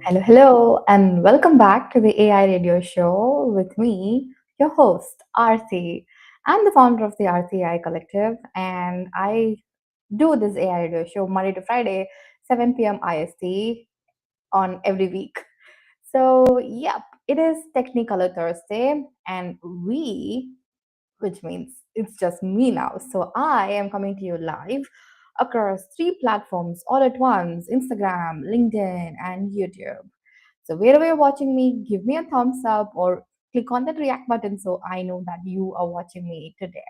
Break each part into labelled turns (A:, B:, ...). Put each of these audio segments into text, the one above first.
A: Hello, and welcome back to the AI radio show with me, your host, Arthi. I'm the founder of the Arthi AI Collective, and I do this AI radio show Monday to Friday, 7 p.m. IST on every week. So, yep, it is Technicolor Thursday, and which means it's just me now. So, I am coming to you live across three platforms all at once: Instagram, LinkedIn, and YouTube. So wherever you're watching me, give me a thumbs up or click on that react button so I know that you are watching me today.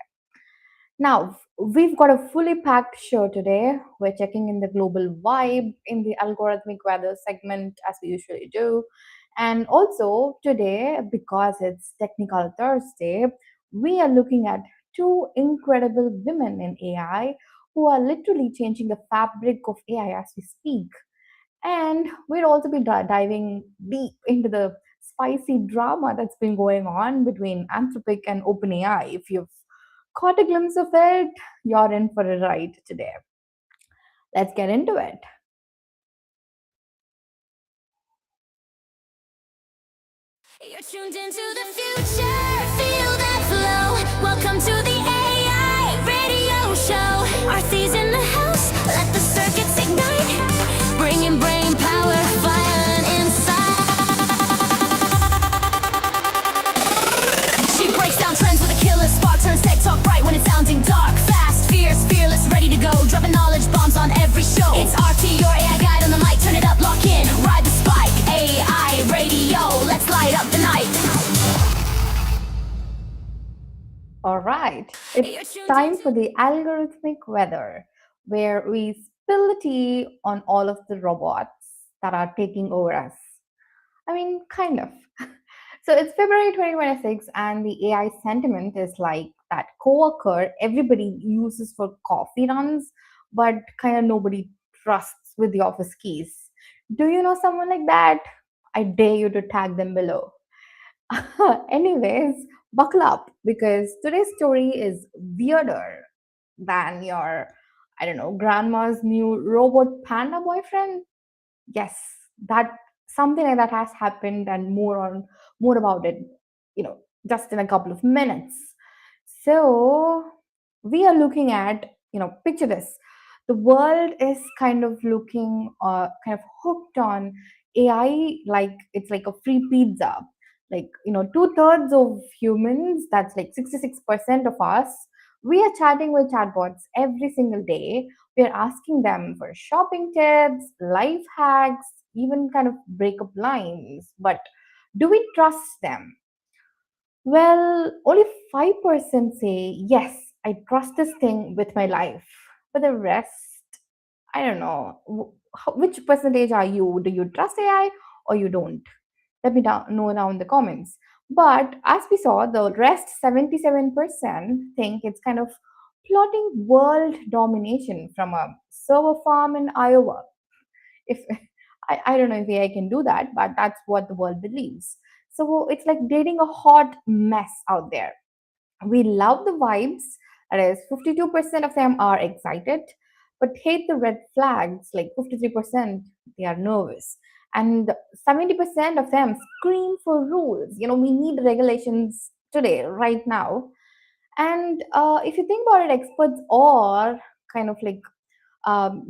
A: Now, we've got a fully packed show today. We're checking in the global vibe in the algorithmic weather segment as we usually do. And also, today, because it's Technical Thursday, we are looking at two incredible women in AI who are literally changing the fabric of AI as we speak. And we'll also be diving deep into the spicy drama that's been going on between Anthropic and OpenAI. If you've caught a glimpse of it, you're in for a ride today. Let's get into it.
B: You're tuned into the future, feel that flow. Welcome to the AI radio show. Arthi's in the house, let the circuits ignite. Bringing brain power, fire and insight. She breaks down trends with a killer spark, turns tech talk bright when it's sounding dark. Fast, fierce, fearless, ready to go. Dropping knowledge bombs on every show. It's Arthi, your AI guide on the mic. Turn it up, lock in, ride the spike. AI radio, let's light up the night.
A: All right, it's time for the algorithmic weather, where we spill the tea on all of the robots that are taking over us. I mean, kind of. So it's February 2026, and the AI sentiment is like that coworker everybody uses for coffee runs, but kind of nobody trusts with the office keys. Do you know someone like that? I dare you to tag them below. Anyways, buckle up because today's story is weirder than your, I don't know, grandma's new robot panda boyfriend. Yes, that something like that has happened, and more about it, you know, just in a couple of minutes. So we are looking at, picture this: the world is kind of looking kind of hooked on AI, like it's like a free pizza. Like, 2/3 of humans, that's like 66% of us, we are chatting with chatbots every single day. We're asking them for shopping tips, life hacks, even kind of breakup lines. But do we trust them? Well, only 5% say, yes, I trust this thing with my life. But the rest, I don't know. Which percentage are you? Do you trust AI or you don't? Let me know down in the comments. But as we saw, the rest 77% think it's kind of plotting world domination from a server farm in Iowa. If I don't know if AI can do that, but that's what the world believes. So it's like dating a hot mess out there. We love the vibes. That is, 52% of them are excited, but hate the red flags. Like 53%, they are nervous. And 70% of them scream for rules. We need regulations today, right now. And if you think about it, experts are kind of like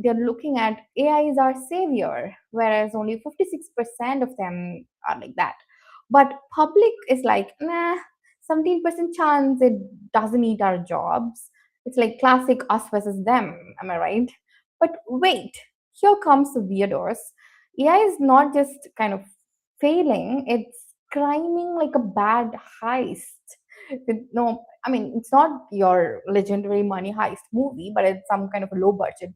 A: they're looking at AI is our savior, whereas only 56% of them are like that. But public is like, nah, 17% chance it doesn't eat our jobs. It's like classic us versus them, am I right? But wait, here comes the weirdos. AI is not just kind of failing, it's criming like a bad heist. No, I mean, it's not your legendary money heist movie, but it's some kind of a low budget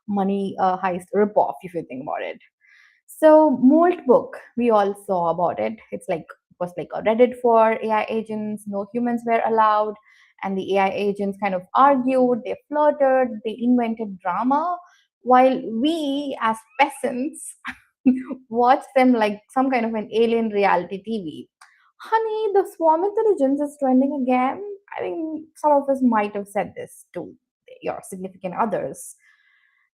A: money heist ripoff, if you think about it. So, Molt Book, we all saw about it. It was like a Reddit for AI agents. No humans were allowed, and the AI agents kind of argued, they flirted, they invented drama, while we as peasants watch them like some kind of an alien reality TV. Honey, the swarm intelligence is trending again. I mean, some of us might have said this to your significant others.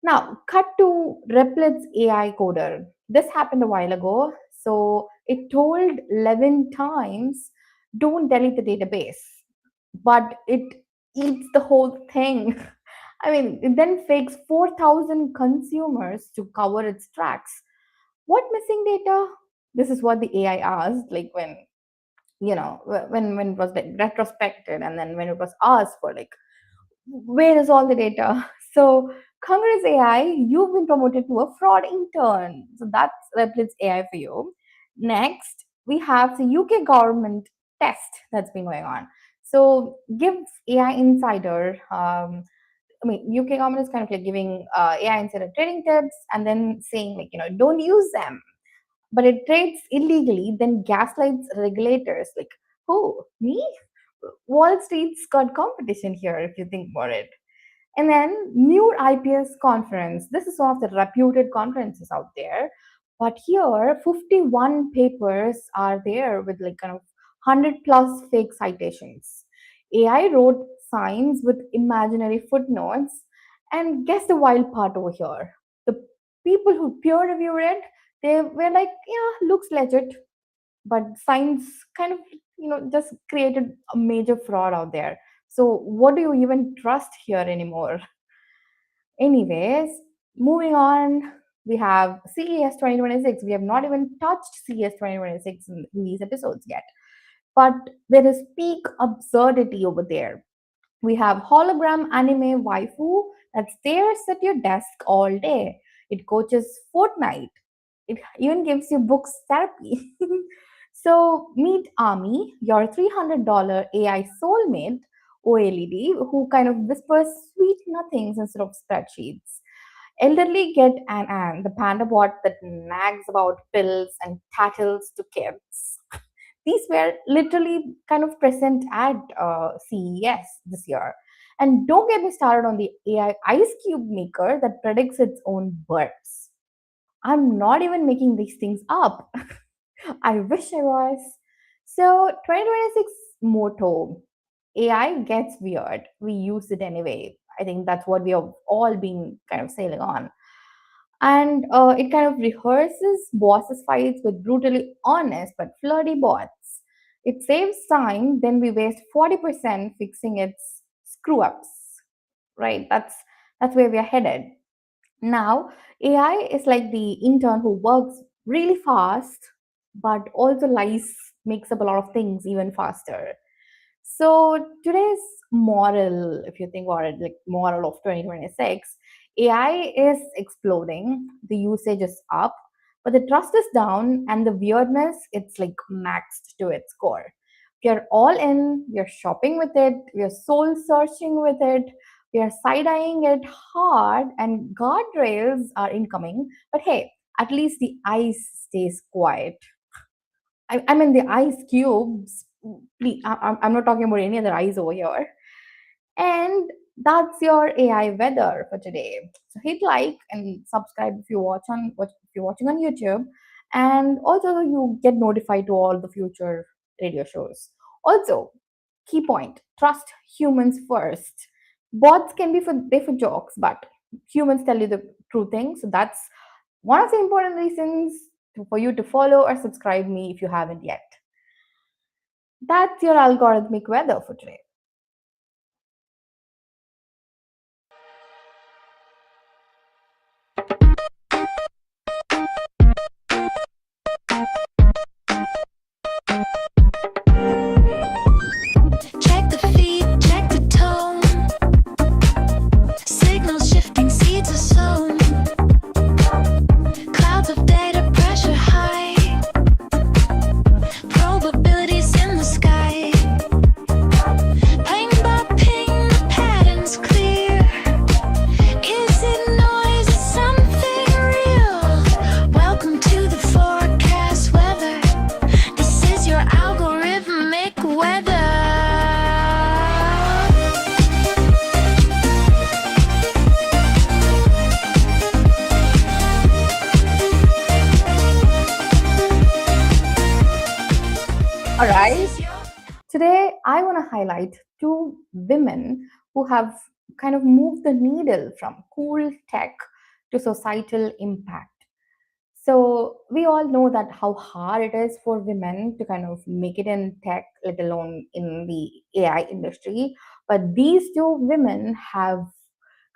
A: Now, cut to Replic's AI coder. This happened a while ago. So it told 11 times, don't delete the database. But it eats the whole thing. I mean, it then fakes 4,000 consumers to cover its tracks. What missing data? This is what the AI asked, like when it was like retrospected, and then when it was asked for like, where is all the data? So, Congress AI, you've been promoted to a fraud intern. So that's Replit's AI for you. Next, we have the UK government test that's been going on. So, give AI Insider. I mean, UK government is kind of like giving AI Insider trading tips and then saying like, don't use them. But it trades illegally, then gaslights regulators. Like, who? Me? Wall Street's got competition here, if you think about it. And then Muir IPS conference. This is one of the reputed conferences out there. But here, 51 papers are there with like kind of 100 plus fake citations. AI wrote signs with imaginary footnotes. And guess the wild part over here? The people who peer reviewed it, they were like, yeah, looks legit. But science kind of, just created a major fraud out there. So what do you even trust here anymore? Anyways, moving on, we have CES 2026. We have not even touched CES 2026 in these episodes yet. But there is peak absurdity over there. We have hologram anime waifu that stares at your desk all day. It coaches Fortnite. It even gives you books therapy. So meet Ami, your $300 AI soulmate, OLED, who kind of whispers sweet nothings instead of spreadsheets. Elderly get An, the panda bot that nags about pills and tattles to kids. These were literally kind of present at CES this year. And don't get me started on the AI ice cube maker that predicts its own births. I'm not even making these things up. I wish I was. So, 2026 motto, AI gets weird. We use it anyway. I think that's what we have all been kind of sailing on. And it kind of rehearses bosses' fights with brutally honest but flirty bots. It saves time, then we waste 40% fixing its screw ups. Right? That's where we are headed. Now, AI is like the intern who works really fast, but also lies, makes up a lot of things even faster. So today's moral, if you think about it, like moral of 2026, AI is exploding, the usage is up, but the trust is down, and the weirdness, it's like maxed to its core. We are all in, we are shopping with it, we are soul searching with it, we are side eyeing it hard, and guardrails are incoming. But hey, at least the ice stays quiet. I mean, the ice cubes. Please, I'm not talking about any other ice over here. And that's your AI weather for today. So hit like and subscribe if you if you're watching on YouTube, and also you get notified to all the future radio shows. Also, key point: trust humans first. Bots can be for jokes, but humans tell you the true thing. So that's one of the important reasons for you to follow or subscribe me if you haven't yet. That's your algorithmic weather for today.
B: Check the feed, check the tone. Signals shifting, seeds are sown. Clouds of data, pressure high. Probabilities in the sky. Ping by ping, the pattern's clear. Is it noise or something real? Welcome to the forecast weather. This is your algorithmic weather.
A: All right. Today, I want to highlight two women who have kind of moved the needle from cool tech to societal impact. So we all know that how hard it is for women to kind of make it in tech, let alone in the AI industry. But these two women have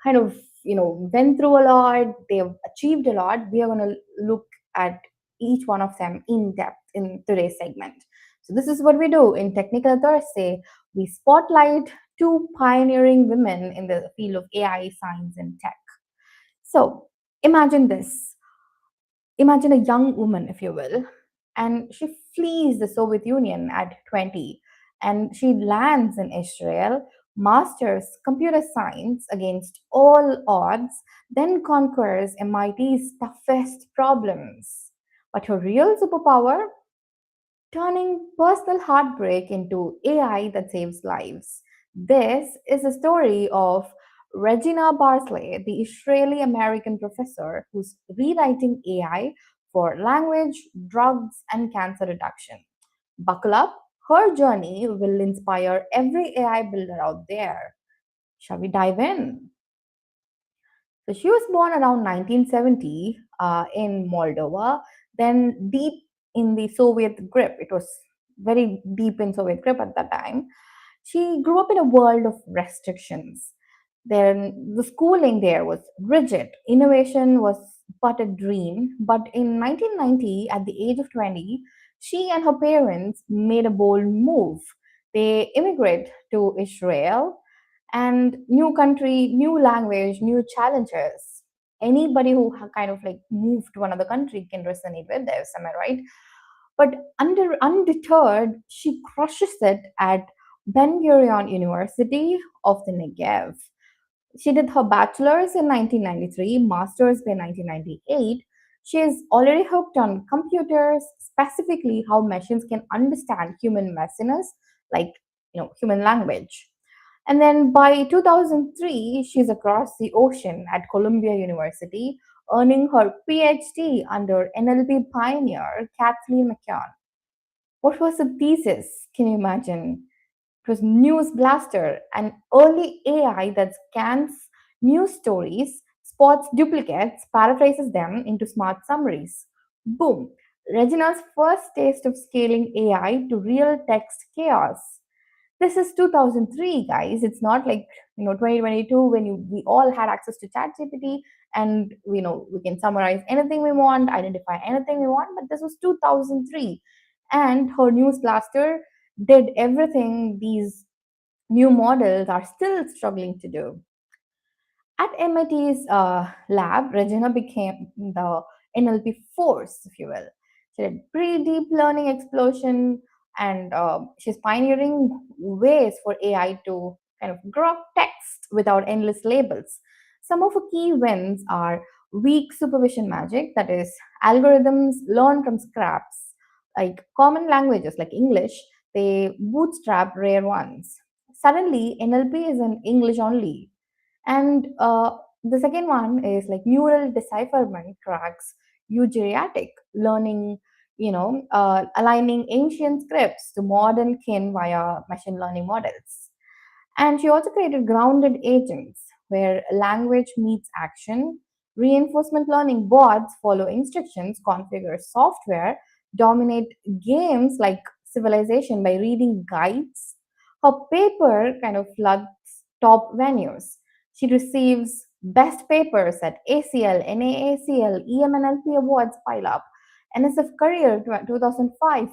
A: kind of, went through a lot, they've achieved a lot. We are going to look at each one of them in depth in today's segment. So this is what we do in Technical Thursday. We spotlight two pioneering women in the field of AI, science, and tech. So imagine this. Imagine a young woman, if you will, and she flees the Soviet Union at 20 and she lands in Israel, masters computer science against all odds, then conquers MIT's toughest problems. But her real superpower? Turning personal heartbreak into AI that saves lives. This is a story of Regina Barclay, the Israeli American professor who's rewriting AI for language, drugs, and cancer reduction. Buckle up, her journey will inspire every AI builder out there. Shall we dive in? So she was born around 1970 in Moldova, then deep in the Soviet grip. It was very deep in Soviet grip at that time. She grew up in a world of restrictions. Then the schooling there was rigid. Innovation was but a dream. But in 1990, at the age of 20, she and her parents made a bold move. They immigrate to Israel, and new country, new language, new challenges. Anybody who kind of like moved to another country can resonate with this, am I right? But undeterred, she crushes it at Ben Gurion University of the Negev. She did her bachelor's in 1993, master's by 1998. She is already hooked on computers, specifically how machines can understand human messiness, like human language. And then by 2003, she's across the ocean at Columbia University, earning her PhD under NLP pioneer Kathleen McKeown. What was the thesis? Can you imagine? It was News Blaster, an early AI that scans news stories, spots duplicates, paraphrases them into smart summaries. Boom! Regina's first taste of scaling AI to real text chaos. This is 2003, guys. It's not like 2022 when we all had access to ChatGPT and we can summarize anything we want, identify anything we want. But this was 2003, and her News Blaster did everything these new models are still struggling to do. At MIT's lab, Regina became the NLP force, if you will. She did pre deep learning explosion, and she's pioneering ways for AI to kind of grok text without endless labels. Some of her key wins are weak supervision magic, that is, algorithms learn from scraps, like common languages like English, they bootstrap rare ones. Suddenly, NLP is in English only, and the second one is like neural decipherment cracks Ugeriatic learning, aligning ancient scripts to modern kin via machine learning models. And she also created grounded agents where language meets action, reinforcement learning bots follow instructions, configure software, dominate games like Civilization by reading guides. Her paper kind of floods top venues. She receives best papers at ACL, NAACL, EMNLP awards pile up. NSF Career 2005,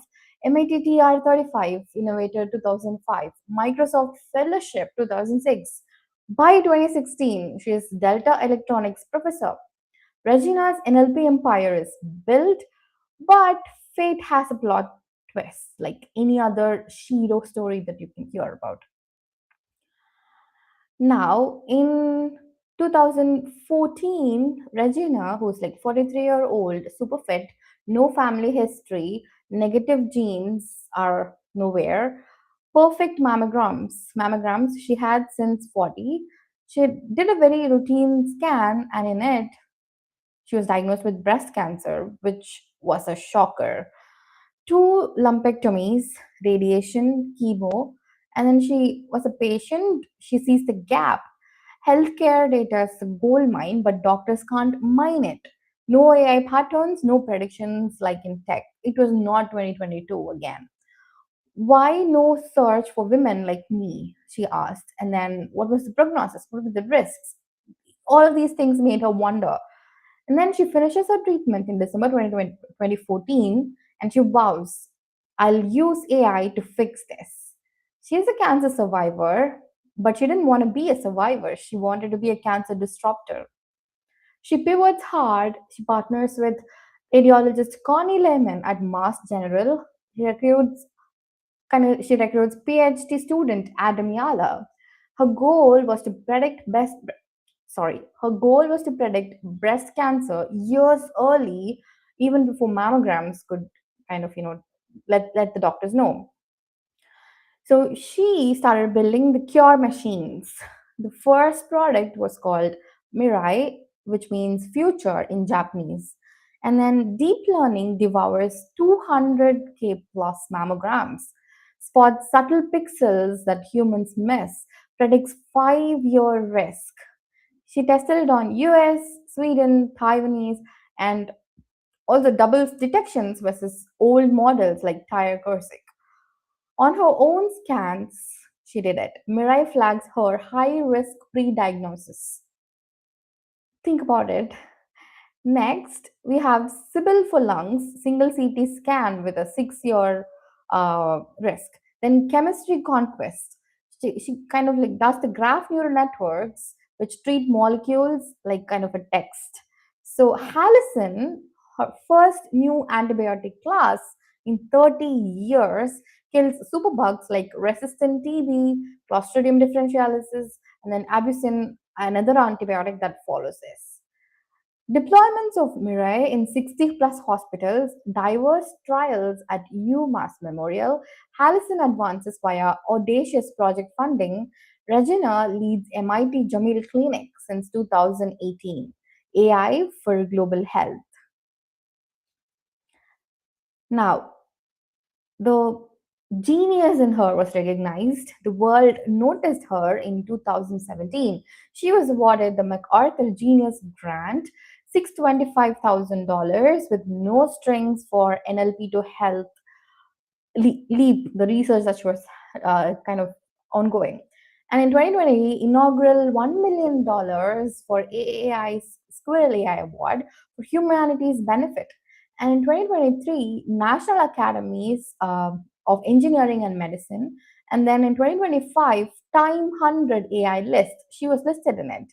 A: MIT TR35 Innovator 2005, Microsoft Fellowship 2006. By 2016, she is Delta Electronics professor. Regina's NLP empire is built, but fate has a plot twist, like any other Shiro story that you can hear about. Now, in 2014, Regina, who's like 43-year-old, super fit, no family history, negative genes are nowhere, perfect mammograms she had since 40. She did a very routine scan, and in it, she was diagnosed with breast cancer, which was a shocker. Two lumpectomies, radiation, chemo, and then she was a patient. She sees the gap, Healthcare data is a gold mine, but doctors can't mine it. No AI patterns, no predictions like in tech. It was not 2022 again. Why no search for women like me? She asked. And then what was the prognosis? What were the risks? All of these things made her wonder. And then she finishes her treatment in December 2014 and she vows, I'll use AI to fix this. She's a cancer survivor, but she didn't want to be a survivor. She wanted to be a cancer disruptor. She pivots hard. She partners with radiologist Connie Lehman at Mass General. She recruits she recruits PhD student Adam Yala. Her goal was to predict her goal was to predict breast cancer years early, even before mammograms could let the doctors know. So she started building the cure machines. The first product was called Mirai, which means future in Japanese. And then deep learning devours 200K plus mammograms, spots subtle pixels that humans miss, predicts 5-year risk. She tested it on US, Sweden, Taiwanese, and also doubles detections versus old models like Tire Corsic. On her own scans, she did it. Mirai flags her high risk pre diagnosis. Think about it. Next, we have Sybil for lungs, single CT scan with a 6-year risk. Then chemistry conquest. She kind of like does the graph neural networks which treat molecules like kind of a text. So Hallicin, her first new antibiotic class in 30 years, kills superbugs like resistant TB, Clostridium differentialis, and then abusin, another antibiotic that follows this. Deployments of Mirai in 60 plus hospitals, diverse trials at UMass Memorial, Hallison advances via audacious project funding, Regina leads MIT Jameel Clinic since 2018, AI for global health. Now, the genius in her was recognized. The world noticed her in 2017. She was awarded the MacArthur Genius Grant, $625,000 with no strings for NLP to help leap the research that was kind of ongoing. And in 2020, inaugural $1 million for AAI's Squirrel AI Award for humanity's benefit. And in 2023, National Academies of Engineering and Medicine. And then in 2025, Time 100 AI list. She was listed in it.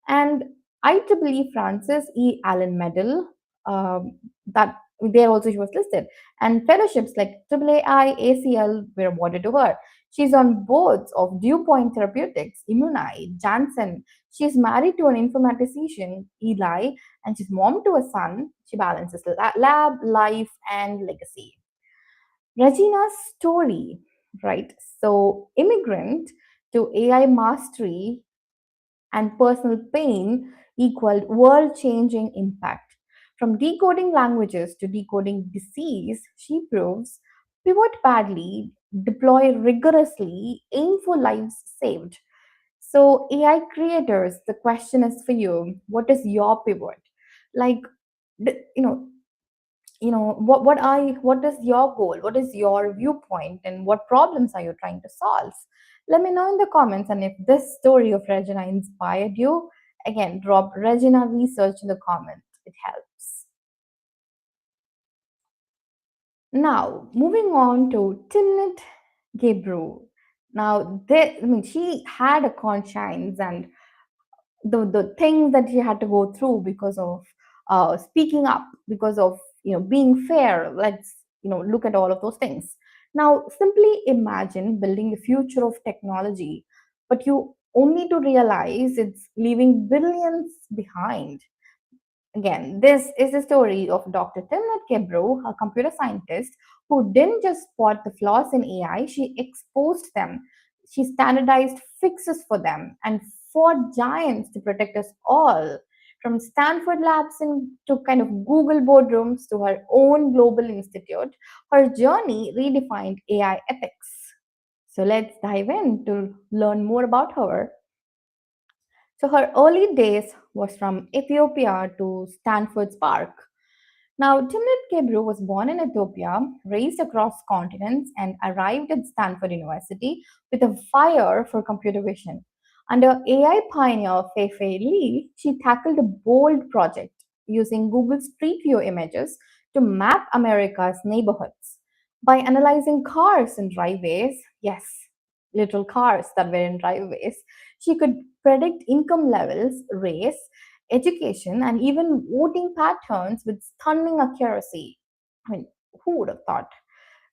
A: And IEEE Francis E. Allen Medal, that there also she was listed. And fellowships like AAAI, ACL were awarded to her. She's on boards of DuPont Therapeutics, Immunite, Janssen. She's married to an informatician, Eli, and she's mom to a son. She balances lab, life, and legacy. Regina's story, right? So, immigrant to AI mastery and personal pain equaled world changing impact. From decoding languages to decoding disease, she proves pivot badly, deploy rigorously, aim for lives saved. So, AI creators, the question is for you, what is your pivot? Like, you know, what is your goal, what is your viewpoint, and what problems are you trying to solve? Let me know in the comments, and if this story of Regina inspired you, again, drop Regina research in the comment. It helps. Now moving on to Timnit Gebru. Now she had a conscience, and the things that she had to go through because of speaking up, because of being fair. Let's look at all of those things. Now simply imagine building the future of technology, but you only to realize it's leaving billions behind. Again, this is the story of Dr. Timnit Gebru, a computer scientist who didn't just spot the flaws in AI, she exposed them. She standardized fixes for them and fought giants to protect us all. From Stanford labs to kind of Google boardrooms to her own global institute, her journey redefined AI ethics. So let's dive in to learn more about her. So her early days was from Ethiopia to Stanford's Park. Now, Timnit Gebru was born in Ethiopia, raised across continents, and arrived at Stanford University with a fire for computer vision. Under AI pioneer Fei Li, she tackled a bold project using Google Street View images to map America's neighborhoods. By analyzing cars in driveways, yes, little cars that were in driveways, she could predict income levels, race, education, and even voting patterns with stunning accuracy. I mean, who would have thought?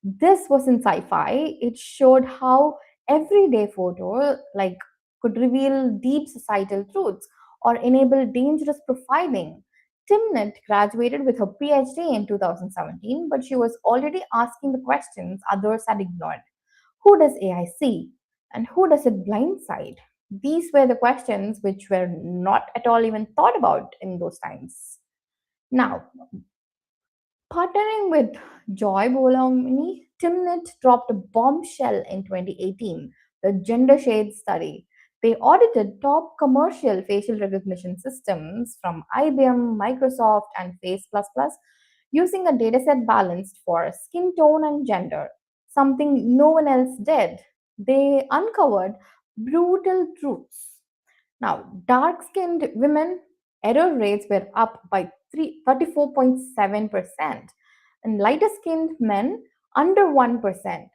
A: This wasn't sci-fi. It showed how everyday photo like could reveal deep societal truths or enable dangerous profiling. Timnit graduated with her PhD in 2017, but she was already asking the questions others had ignored. Who does AI see? And who does it blindside? These were the questions which were not at all even thought about in those times. Now, partnering with Joy Bolamini, Timnit dropped a bombshell in 2018, the Gender Shade Study. They audited top commercial facial recognition systems from IBM, Microsoft, and Face++ using a dataset balanced for skin tone and gender, something no one else did. They uncovered brutal truths. Now, dark skinned women, error rates were up by 34.7%, and lighter skinned men, under 1%.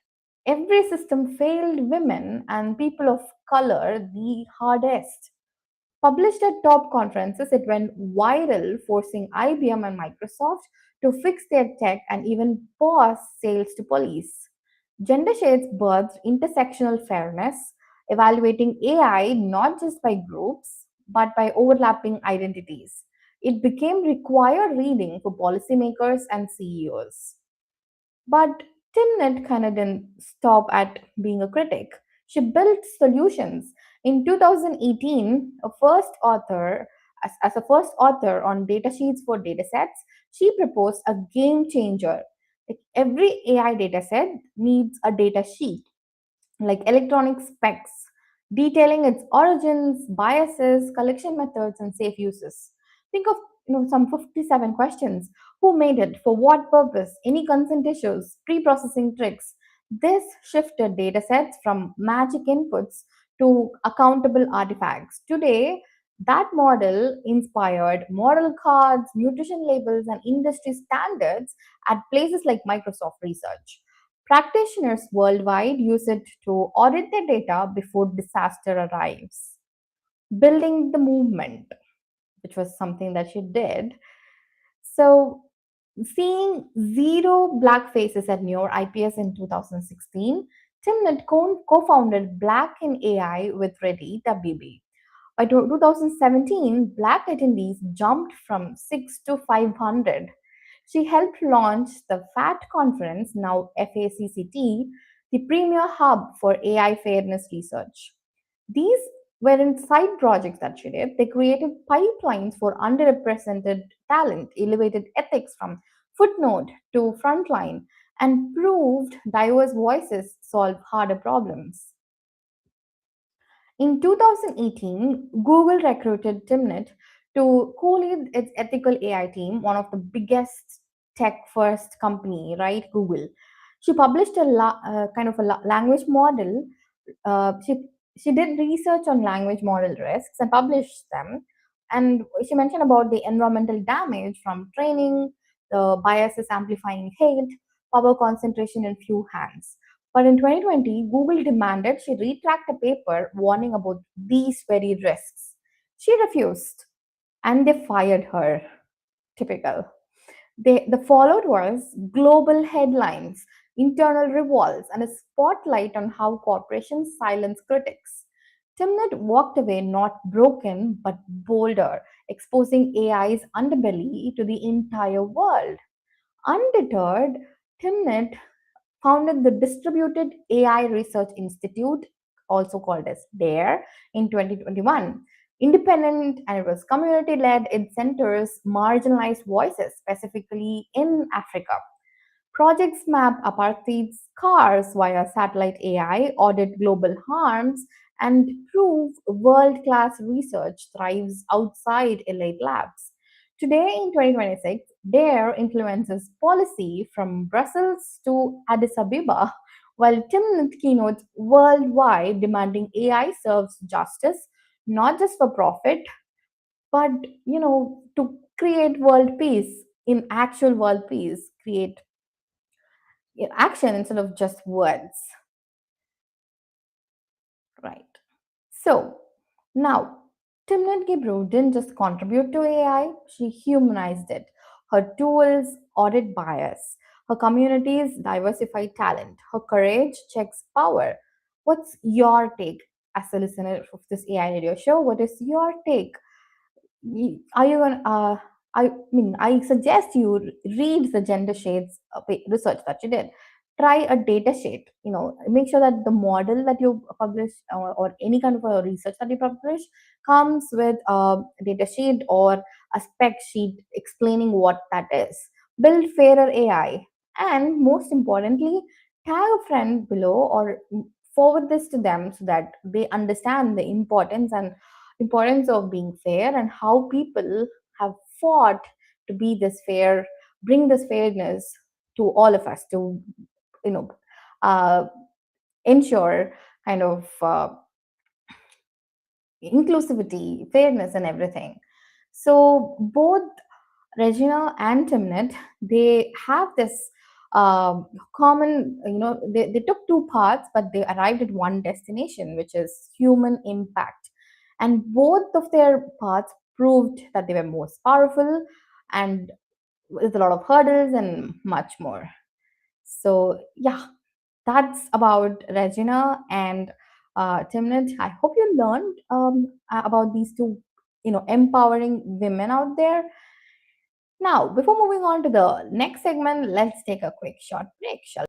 A: Every system failed women and people of color the hardest. Published at top conferences, it went viral, forcing IBM and Microsoft to fix their tech and even pause sales to police. Gender Shades birthed intersectional fairness, evaluating AI not just by groups, but by overlapping identities. It became required reading for policymakers and CEOs. But Timnit kind of didn't stop at being a critic. She built solutions. In 2018, as a first author on datasheets for datasets, she proposed a game changer. Like every AI dataset needs a data sheet like electronic specs, detailing its origins, biases, collection methods, and safe uses. Think of some 57 questions. Who made it? For what purpose? Any consent issues? Pre-processing tricks? This shifted datasets from magic inputs to accountable artifacts. Today, that model inspired model cards, nutrition labels, and industry standards at places like Microsoft Research. Practitioners worldwide use it to audit their data before disaster arrives. Building the movement, which was something that she did. So, seeing zero black faces at New York IPS in 2016, Timnit co founded Black in AI with Reddy WB. By 2017, black attendees jumped from 6 to 500. She helped launch the FAT conference, now FACCT, the premier hub for AI fairness research. These weren't side projects that she did. They created pipelines for underrepresented talent, elevated ethics from footnote to frontline, and proved diverse voices solve harder problems. In 2018, Google recruited Timnit to co-lead its ethical AI team, one of the biggest tech-first company, right? Google. She published kind of a language model. Uh, she she did research on language model risks and published them. And she mentioned about the environmental damage from training, the biases amplifying hate, power concentration in few hands. But in 2020, Google demanded she retract a paper warning about these very risks. She refused, and they fired her. Typical. The followed was global headlines, internal revolts, and a spotlight on how corporations silence critics. Timnit walked away not broken but bolder, exposing AI's underbelly to the entire world. Undeterred, Timnit founded the Distributed AI Research Institute, also called as DARE, in 2021. Independent and it was community led, it centers marginalized voices, specifically in Africa. Projects map apartheid's scars via satellite AI, audit global harms, and prove world class research thrives outside elite labs. Today in 2026, DARE influences policy from Brussels to Addis Ababa, while Timnit keynotes worldwide demanding AI serves justice, not just for profit, but to create world peace, in actual world peace, create action instead of just words, right? So now, Timnit Gebru didn't just contribute to AI, she humanized it. Her tools audit bias, her communities diversify talent, her courage checks power. What's your take as a listener of this AI radio show? What is your take? Are you going to I suggest you read the gender shades research that you did. Try a data sheet, make sure that the model that you publish, or any kind of a research that you publish, comes with a data sheet or a spec sheet explaining what that is. Build fairer AI, and most importantly, tag a friend below or forward this to them so that they understand the importance of being fair, and how people have fought to be this fair, bring this fairness to all of us, to you know uh, ensure kind of inclusivity, fairness, and everything. So both Regina and Timnit, they have this common, they took two paths, but they arrived at one destination, which is human impact. And both of their paths proved that they were most powerful, and with a lot of hurdles and much more. So, yeah, that's about Regina and Timnit. I hope you learned about these two, empowering women out there. Now, before moving on to the next segment, let's take a quick short break, shall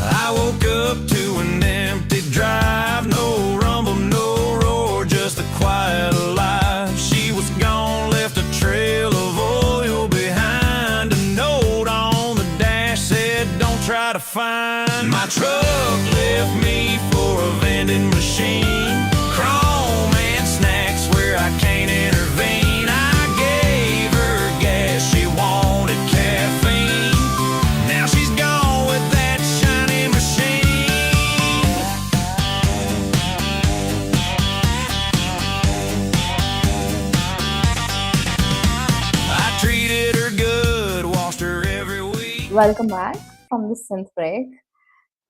B: I woke up to an empty drive, no rumble, no roar, just a quiet life. She was gone, left a trail of oil behind. A note on the dash said, "Don't try to find." My truck left me for a vending machine, chrome and snacks where I can't intervene. I gave her gas, she wanted caffeine. Now she's gone with that shiny machine. I treated her good, washed her every week.
A: welcome back from the synth break.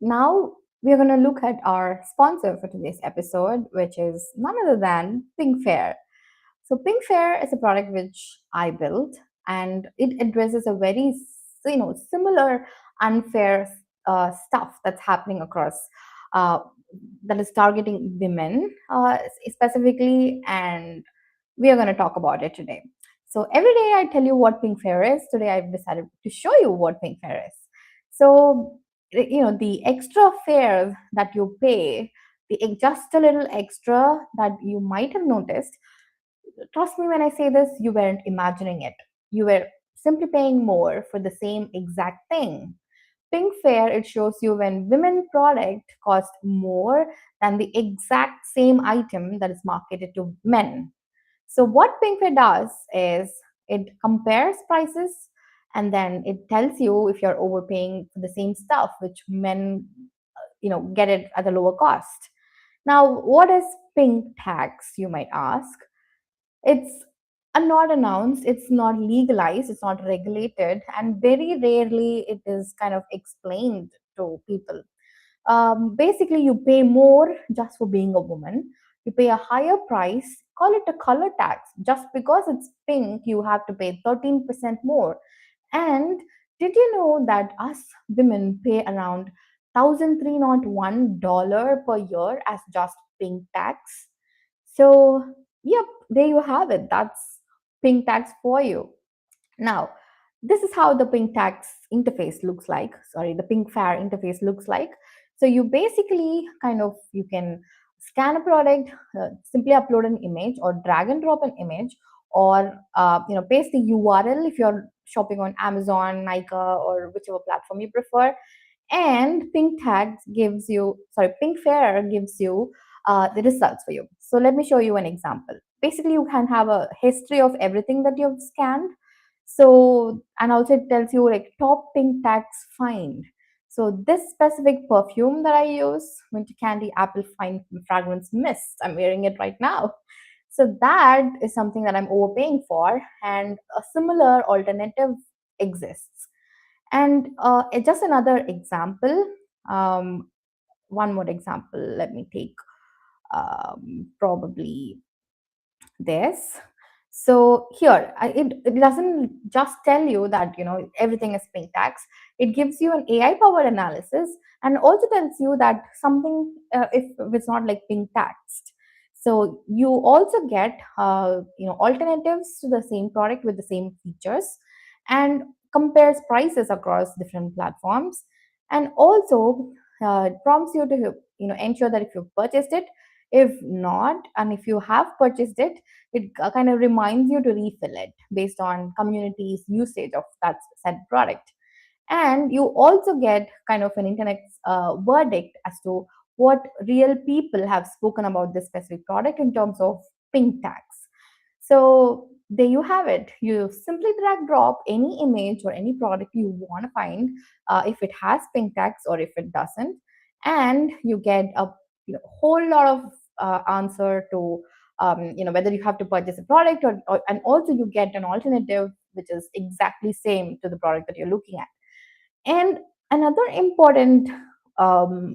A: Now, we are going to look at our sponsor for today's episode, which is none other than Pink Fair. So, Pink Fair is a product which I built, and it addresses a very similar unfair stuff that's happening across, uh, that is targeting women specifically, and we are going to talk about it today. So every day I tell you what Pink Fair is. Today I've decided to show you what Pink Fair is. So the extra fare that you pay, just a little extra that you might have noticed. Trust me when I say this, you weren't imagining it. You were simply paying more for the same exact thing. Pink Fair, it shows you when women product cost more than the exact same item that is marketed to men. So what Pink Fair does is it compares prices, and then it tells you if you're overpaying for the same stuff which men get it at a lower cost. Now, what is pink tax, you might ask? It's not announced, it's not legalized, it's not regulated, and very rarely it is kind of explained to people. Basically, you pay more just for being a woman. You pay a higher price, call it a color tax. Just because it's pink, you have to pay 13% more. And did you know that us women pay around $1,301 per year as just pink tax? So, yep, there you have it. That's pink tax for you. Now, this is how the pink tax interface looks like. Sorry, the pink fair interface looks like. So you basically you can scan a product, simply upload an image or drag and drop an image, or paste the URL if you're shopping on Amazon, Nika, or whichever platform you prefer. And Pink Fair gives you the results for you. So let me show you an example. Basically, you can have a history of everything that you've scanned. So, and also it tells you like top pink tags find. So this specific perfume that I use, Winter Candy Apple Fine Fragrance Mist, I'm wearing it right now. So that is something that I'm overpaying for, and a similar alternative exists. And just another example, um, one more example, let me take probably this. So here, it doesn't just tell you that everything is pink tax. It gives you an AI powered analysis and also tells you that something if it's not like pink taxed. So you also get alternatives to the same product with the same features, and compares prices across different platforms, and also it prompts you to ensure that if you've purchased it, if not, and if you have purchased it, it kind of reminds you to refill it based on community's usage of that said product. And you also get kind of an internet verdict as to what real people have spoken about this specific product in terms of pink tags. So there you have it. You simply drag drop any image or any product you want to find, if it has pink tags or if it doesn't, and you get a whole lot of answer to whether you have to purchase a product, and also you get an alternative which is exactly same to the product that you're looking at. And another important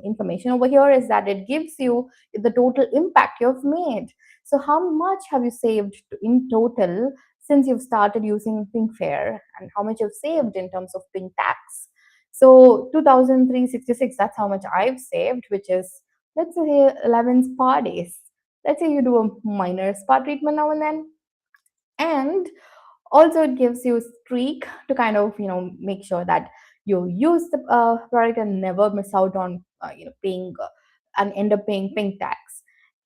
A: information over here is that it gives you the total impact you've made. So, how much have you saved in total since you've started using PinkFair, and how much you've saved in terms of pink tax? So, 2,366, that's how much I've saved, which is, let's say, 11 spa days. Let's say you do a minor spa treatment now and then. And also it gives you a streak to kind of make sure that you use the product and never miss out on paying and end up paying pink tax.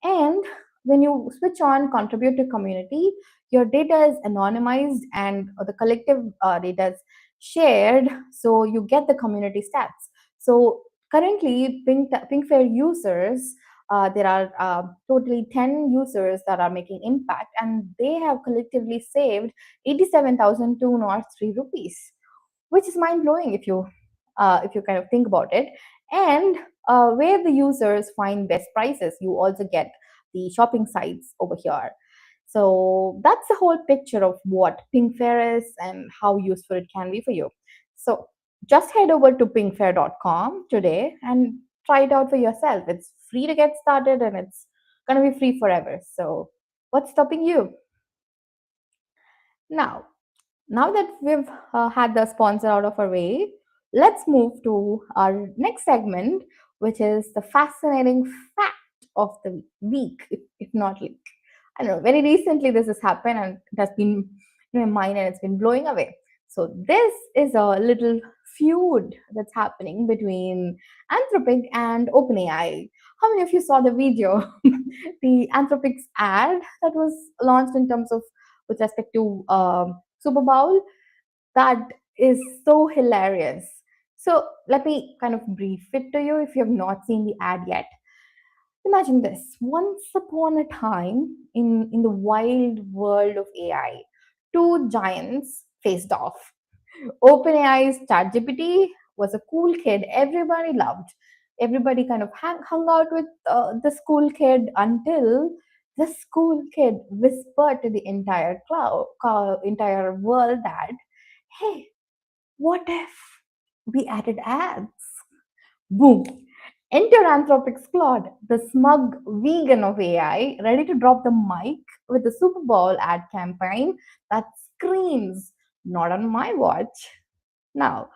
A: And when you switch on contribute to community, your data is anonymized and the collective data is shared, so you get the community stats. So currently pinkfair users, there are totally 10 users that are making impact, and they have collectively saved 87,203 rupees, which is mind blowing if you kind of think about it. And where the users find best prices, you also get the shopping sites over here. So that's the whole picture of what Pinkfair is and how useful it can be for you. So just head over to pinkfair.com today and try it out for yourself. It's free to get started and it's going to be free forever. So what's stopping you? Now that we've had the sponsor out of our way, let's move to our next segment, which is the fascinating fact of the week, if not like, I don't know, very recently this has happened and it has been in my mind and it's been blowing away. So this is a little feud that's happening between Anthropic and OpenAI. How many of you saw the video? The Anthropic's ad that was launched in terms of with respect to Super Bowl, that is so hilarious. So let me kind of brief it to you if you have not seen the ad yet. Imagine this. Once upon a time, in the wild world of AI, two giants faced off. OpenAI's ChatGPT was a cool kid everybody loved. Everybody kind of hung out with this cool kid until this cool kid whispered to the entire world that, hey, what if we added ads? Boom. Enter Anthropic's Claude, the smug vegan of AI, ready to drop the mic with a Super Bowl ad campaign that screams, not on my watch. Now,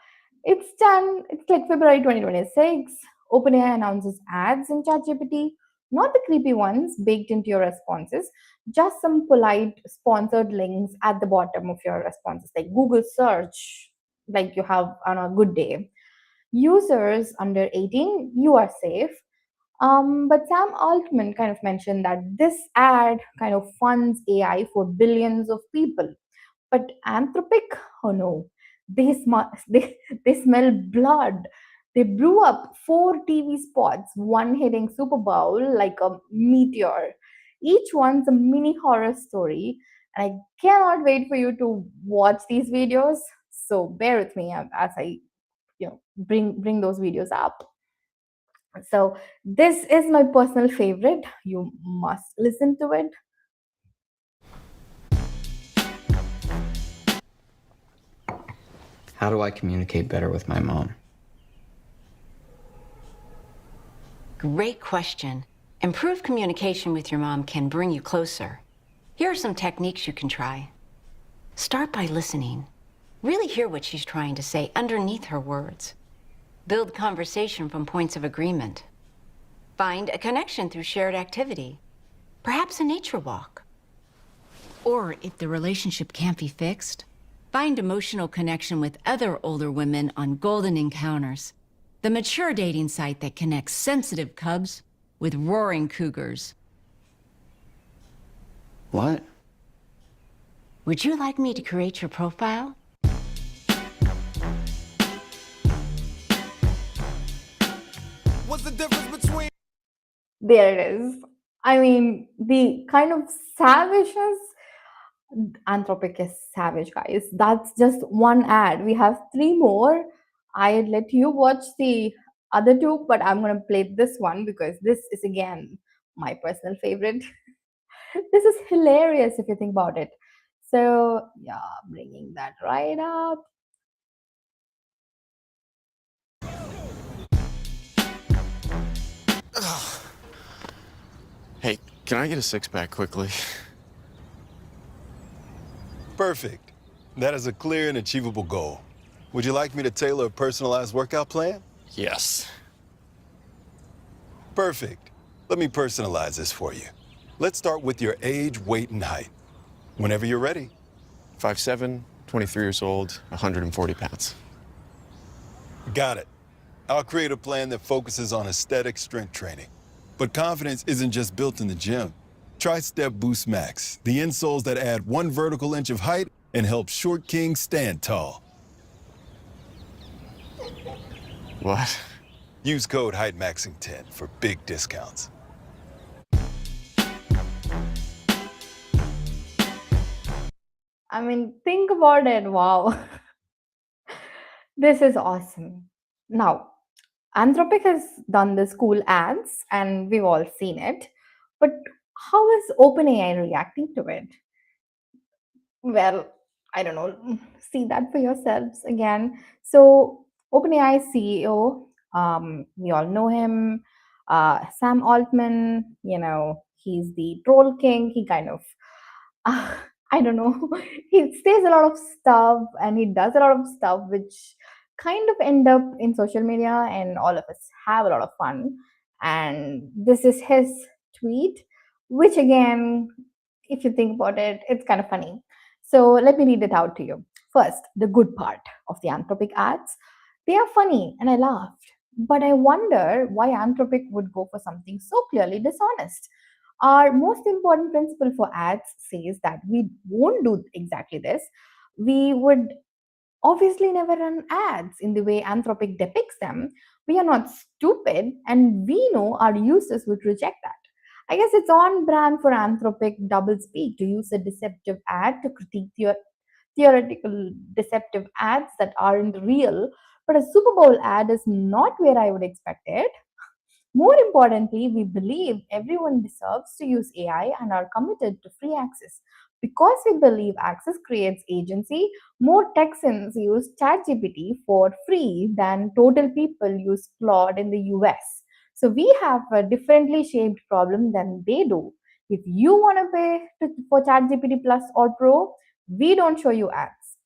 A: it's done. It's like February 2026. OpenAI announces ads in ChatGPT, not the creepy ones baked into your responses, just some polite sponsored links at the bottom of your responses, like Google search, like you have on a good day. Users under 18, you are safe. But Sam Altman kind of mentioned that this ad kind of funds AI for billions of people. But Anthropic, oh no, they smell blood. They blew up 4 TV spots, one hitting Super Bowl like a meteor. Each one's a mini horror story, and I cannot wait for you to watch these videos. So bear with me as I, bring those videos up. So this is my personal favorite. You must listen to it.
C: How do I communicate better with my mom?
D: Great question. Improved communication with your mom can bring you closer. Here are some techniques you can try. Start by listening. Really hear what she's trying to say underneath her words. Build conversation from points of agreement. Find a connection through shared activity, perhaps a nature walk. Or if the relationship can't be fixed, find emotional connection with other older women on Golden Encounters, the mature dating site that connects sensitive cubs with roaring cougars.
C: What?
D: Would you like me to create your profile?
B: What's the difference between?
A: There it is. I mean, the kind of savageness. Anthropic is savage, guys. That's just one ad. We have three more. I'd let you watch the other two, but I'm gonna play this one because this is again my personal favorite. This is hilarious if you think about it. So yeah, bringing that right up.
E: Hey, can I get a six-pack quickly?
F: Perfect. That is a clear and achievable goal. Would you like me to tailor a personalized workout plan?
E: Yes.
F: Perfect. Let me personalize this for you. Let's start with your age, weight, and height. Whenever you're ready.
E: 5'7", 23 years old, 140 pounds.
F: Got it. I'll create a plan that focuses on aesthetic strength training. But confidence isn't just built in the gym. Try Step Boost Max, the insoles that add 1 vertical inch of height and help short kings stand tall.
E: What?
F: Use code HeightMaxing10 for big discounts.
A: I mean, think about it. Wow. This is awesome. Now, Anthropic has done this cool ads and we've all seen it. But how is OpenAI reacting to it? Well, I don't know. See that for yourselves again. So, OpenAI CEO, we all know him, Sam Altman. He's the troll king. He kind of, I don't know, he says a lot of stuff and he does a lot of stuff which kind of end up in social media, and all of us have a lot of fun. And this is his tweet, which again, if you think about it, it's kind of funny. So let me read it out to you. First, the good part of the Anthropic ads. They are funny and I laughed. But I wonder why Anthropic would go for something so clearly dishonest. Our most important principle for ads says that we won't do exactly this. We would obviously never run ads in the way Anthropic depicts them. We are not stupid, and we know our users would reject that. I guess it's on brand for Anthropic doublespeak to use a deceptive ad to critique theoretical deceptive ads that aren't real. But a Super Bowl ad is not where I would expect it. More importantly, we believe everyone deserves to use AI and are committed to free access. Because we believe access creates agency, more Texans use ChatGPT for free than total people use Claude in the US. So we have a differently shaped problem than they do. If you want to pay for ChatGPT Plus or Pro, we don't show you ads.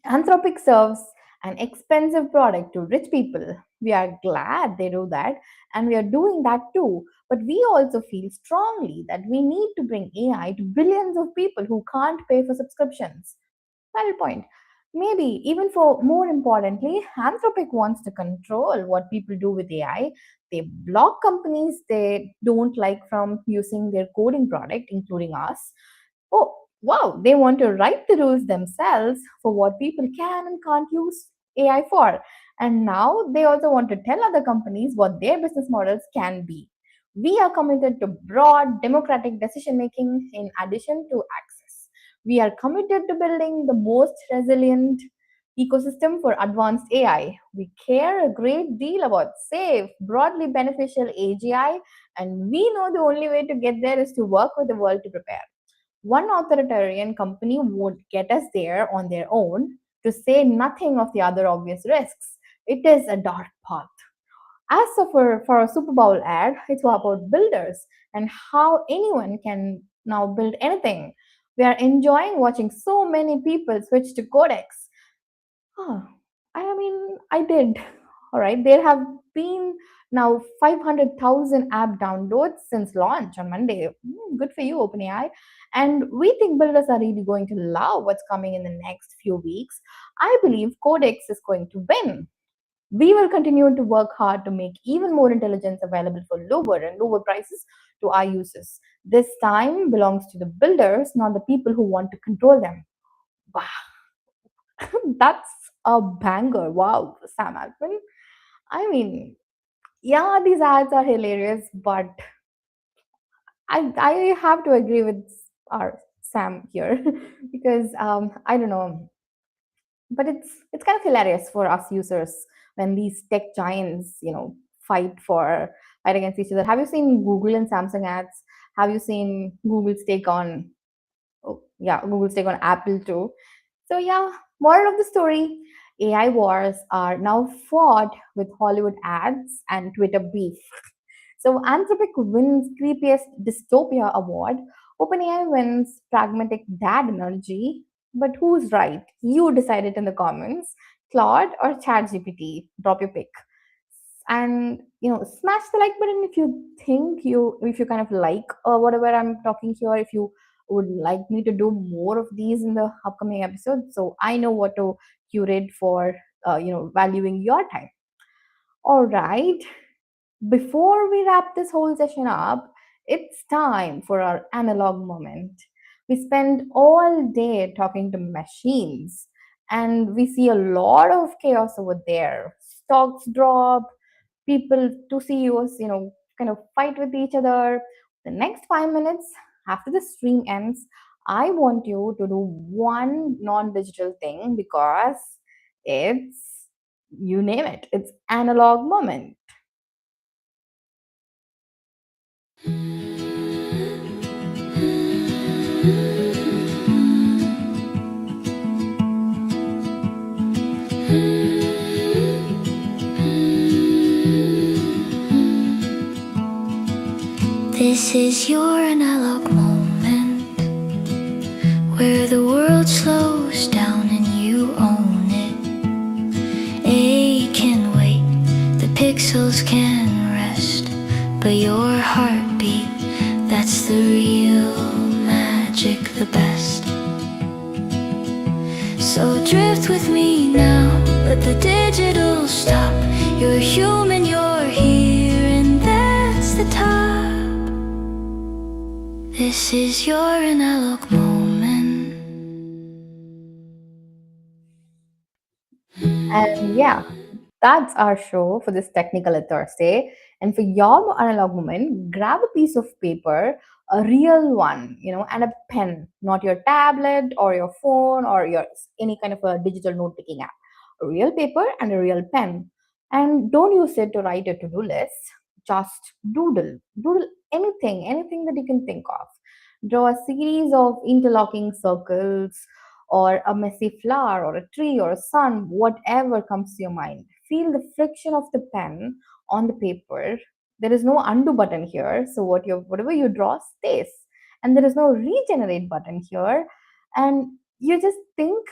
A: Anthropic serves an expensive product to rich people. We are glad they do that, and we are doing that too. But we also feel strongly that we need to bring AI to billions of people who can't pay for subscriptions. Valid point. Maybe even for more importantly, Anthropic wants to control what people do with AI. They block companies they don't like from using their coding product, including us. Oh, wow, they want to write the rules themselves for what people can and can't use AI for. And now they also want to tell other companies what their business models can be. We are committed to broad democratic decision making in addition to access. We are committed to building the most resilient ecosystem for advanced AI. We care a great deal about safe, broadly beneficial AGI, and we know the only way to get there is to work with the world to prepare. One authoritarian company would get us there on their own, to say nothing of the other obvious risks. It is a dark path. As for a Super Bowl ad, it's about builders and how anyone can now build anything. We are enjoying watching so many people switch to Codex. Oh, I mean, I did. All right. There have been now 500,000 app downloads since launch on Monday. Good for you, OpenAI. And we think builders are really going to love what's coming in the next few weeks. I believe Codex is going to win. We will continue to work hard to make even more intelligence available for lower and lower prices to our users. This time belongs to the builders, not the people who want to control them. Wow, that's a banger. Wow, Sam Altman. I mean, yeah, these ads are hilarious, but I have to agree with our Sam here because I don't know, but it's kind of hilarious for us users when these tech giants, fight against each other. Have you seen Google and Samsung ads? Have you seen Google's take on Google's take on Apple too? So yeah, moral of the story: AI wars are now fought with Hollywood ads and Twitter beef. So Anthropic wins creepiest dystopia award. OpenAI wins pragmatic dad energy. But who's right? You decide it in the comments. Claude or ChatGPT? Drop your pick. And smash the like button if you kind of like whatever I'm talking here. If you would like me to do more of these in the upcoming episodes, so I know what to curate for valuing your time. All right, before we wrap this whole session up, it's time for our analog moment. We spend all day talking to machines and we see a lot of chaos over there. Stocks drop, people, two CEOs, kind of fight with each other. The next 5 minutes after the stream ends, I want you to do one non digital thing because it's, you name it, it's analog moment.
B: This is your analog moment, where the world slows down and you own it. A can wait, the pixels can rest, but your heartbeat, that's the real magic, the best. So drift with me now, let the digital stop. You're human, you're here, and that's the top. This is your analog moment.
A: And yeah, that's our show for this Technicolor Thursday. And for your analog moment, grab a piece of paper, a real one, and a pen, not your tablet or your phone or your any kind of a digital note taking app. A real paper and a real pen. And don't use it to write a to-do list. Just doodle anything that you can think of. Draw a series of interlocking circles or a messy flower or a tree or a sun, whatever comes to your mind. Feel the friction of the pen on the paper. There is no undo button here, so whatever you draw stays. And there is no regenerate button here. And you just think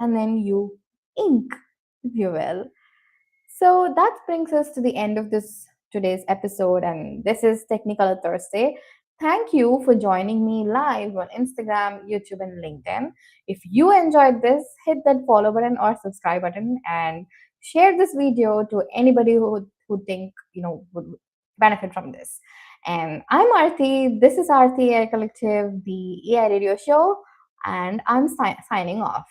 A: and then you ink, if you will. So that brings us to the end of this today's episode, and this is Technicolor Thursday. Thank you for joining me live on Instagram, YouTube, and LinkedIn. If you enjoyed this, hit that follow button or subscribe button and share this video to anybody who think would benefit from this. And I'm Arthi. This is Arthi AI Collective, the AI radio show, and I'm signing off.